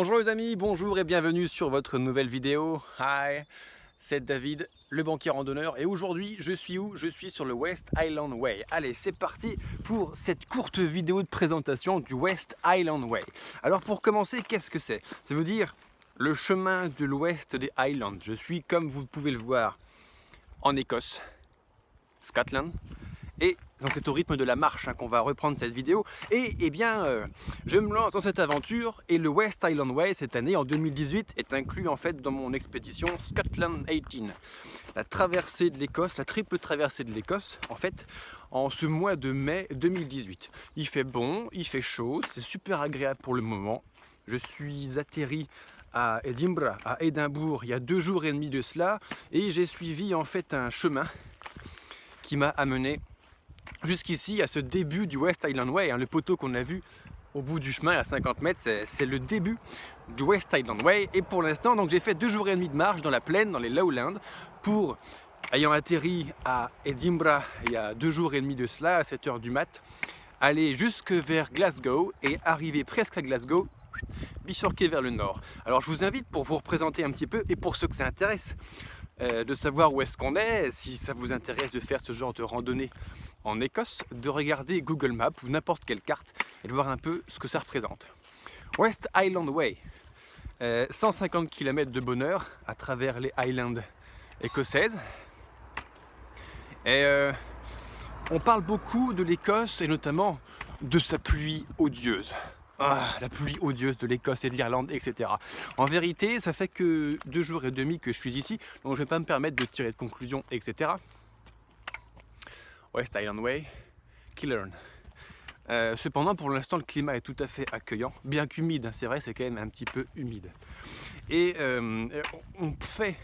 Bonjour les amis, bonjour et bienvenue sur votre nouvelle vidéo. Hi, c'est David, le banquier randonneur, et aujourd'hui je suis où? Je suis sur le West Highland Way. Allez, c'est parti pour cette courte vidéo de présentation du West Highland Way. Alors pour commencer, qu'est-ce que c'est? Ça veut dire le chemin de l'ouest des Highlands. Je suis, comme vous pouvez le voir, en Écosse, Scotland. Et donc c'est au rythme de la marche qu'on va reprendre cette vidéo. Et je me lance dans cette aventure et le West Highland Way cette année, en 2018, est inclus en fait dans mon expédition Scotland 18. La traversée de l'Écosse, la triple traversée de l'Écosse, en fait, en ce mois de mai 2018. Il fait bon, il fait chaud, c'est super agréable pour le moment. Je suis atterri à Edinburgh, à Édimbourg, il y a 2 jours et demi de cela, et j'ai suivi en fait un chemin qui m'a amené jusqu'ici, à ce début du West Highland Way, le poteau qu'on a vu au bout du chemin à 50 mètres, c'est le début du West Highland Way. Et pour l'instant, donc j'ai fait 2 jours et demi de marche dans la plaine, dans les Lowlands, pour, ayant atterri à Edinburgh il y a 2 jours et demi de cela, à 7 h du mat, aller jusque vers Glasgow et arriver presque à Glasgow, bifurquer vers le nord. Alors je vous invite, pour vous représenter un petit peu, et pour ceux que ça intéresse, de savoir où est-ce qu'on est, si ça vous intéresse de faire ce genre de randonnée en Écosse, de regarder Google Maps ou n'importe quelle carte et de voir un peu ce que ça représente. West Highland Way, 150 km de bonheur à travers les Highlands écossaises. Et on parle beaucoup de l'Écosse et notamment de sa pluie odieuse. La pluie odieuse de l'Écosse et de l'Irlande, etc. En vérité, ça fait que 2 jours et demi que je suis ici, donc je ne vais pas me permettre de tirer de conclusion, etc. West Highland Way, Killearn. Cependant, pour l'instant, le climat est tout à fait accueillant, bien qu'humide, c'est vrai, c'est quand même un petit peu humide. Et on fait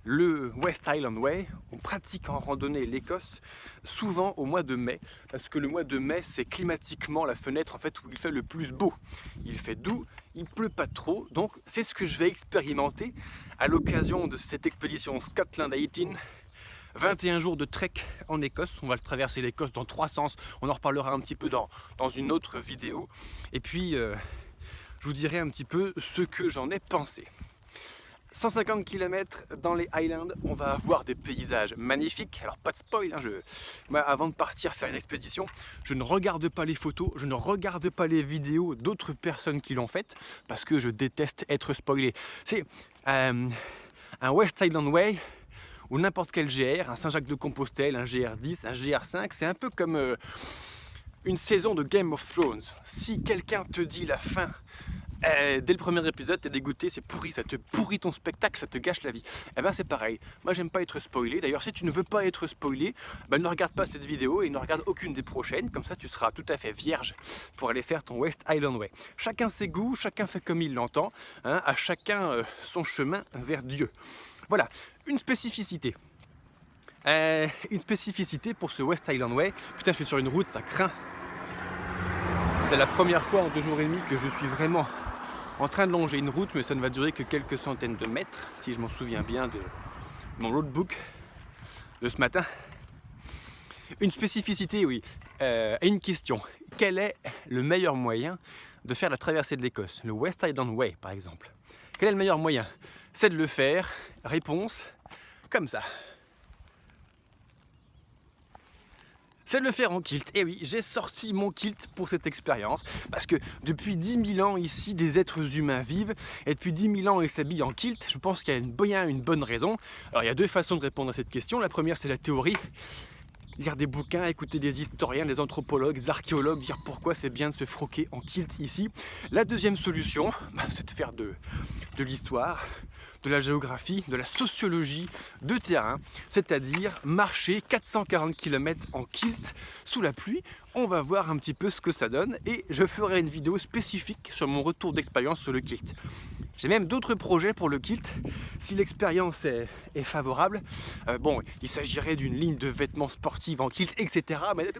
le West Highland Way, on pratique en randonnée l'Écosse souvent au mois de mai, parce que le mois de mai c'est climatiquement la fenêtre en fait où il fait le plus beau. Il fait doux, il pleut pas trop, donc c'est ce que je vais expérimenter à l'occasion de cette expédition Scotland 18. 21 jours de trek en Écosse, on va traverser l'Écosse dans 3 sens, on en reparlera un petit peu dans une autre vidéo, et puis je vous dirai un petit peu ce que j'en ai pensé. 150 km dans les Highlands, on va avoir des paysages magnifiques. Alors pas de spoil, moi, avant de partir faire une expédition, je ne regarde pas les photos, je ne regarde pas les vidéos d'autres personnes qui l'ont faites, parce que je déteste être spoilé. C'est un West Highland Way, ou n'importe quel GR, un Saint-Jacques-de-Compostelle, un GR10, un GR5, c'est un peu comme une saison de Game of Thrones. Si quelqu'un te dit la fin, dès le premier épisode, t'es dégoûté, c'est pourri, ça te pourrit ton spectacle, ça te gâche la vie. Et ben c'est pareil, moi j'aime pas être spoilé. D'ailleurs, si tu ne veux pas être spoilé, ne regarde pas cette vidéo et ne regarde aucune des prochaines, comme ça tu seras tout à fait vierge pour aller faire ton West Highland Way. Chacun ses goûts, chacun fait comme il l'entend, à chacun son chemin vers Dieu. Voilà, une spécificité. Une spécificité pour ce West Highland Way. Putain, je suis sur une route, ça craint. C'est la première fois en 2 jours et demi que je suis vraiment en train de longer une route, mais ça ne va durer que quelques centaines de mètres, si je m'en souviens bien de mon roadbook de ce matin. Une spécificité, oui, et une question. Quel est le meilleur moyen de faire la traversée de l'Écosse? Le West Highland Way, par exemple. Quel est le meilleur moyen? C'est de le faire, réponse, comme ça. C'est de le faire en kilt. Et oui, j'ai sorti mon kilt pour cette expérience, parce que depuis 10 000 ans ici, des êtres humains vivent, et depuis 10 000 ans ils s'habillent en kilt. Je pense qu'il y a une bonne raison. Alors il y a 2 façons de répondre à cette question. La première, c'est la théorie. Lire des bouquins, écouter des historiens, des anthropologues, des archéologues, dire pourquoi c'est bien de se froquer en kilt ici. La deuxième solution, c'est de faire de l'histoire, de la géographie, de la sociologie de terrain, c'est-à-dire marcher 440 km en kilt sous la pluie. On va voir un petit peu ce que ça donne et je ferai une vidéo spécifique sur mon retour d'expérience sur le kilt. J'ai même d'autres projets pour le kilt, si l'expérience est favorable. Il s'agirait d'une ligne de vêtements sportifs en kilt, etc. Mais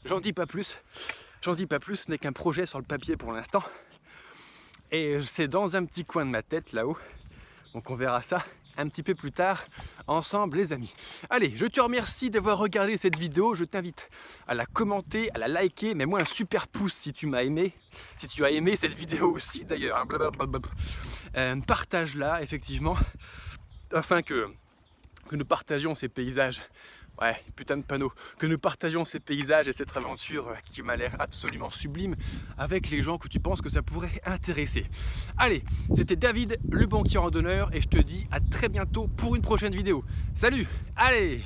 j'en dis pas plus. J'en dis pas plus, ce n'est qu'un projet sur le papier pour l'instant. Et c'est dans un petit coin de ma tête là-haut. Donc on verra ça un petit peu plus tard ensemble les amis. Allez, je te remercie d'avoir regardé cette vidéo, je t'invite à la commenter, à la liker, mets-moi un super pouce si tu m'as aimé, si tu as aimé cette vidéo aussi d'ailleurs, partage-la effectivement, afin que nous partagions ces paysages. Ouais, putain de panneau. Que nous partagions ces paysages et cette aventure qui m'a l'air absolument sublime avec les gens que tu penses que ça pourrait intéresser. Allez, c'était David, le banquier randonneur, et je te dis à très bientôt pour une prochaine vidéo. Salut! Allez!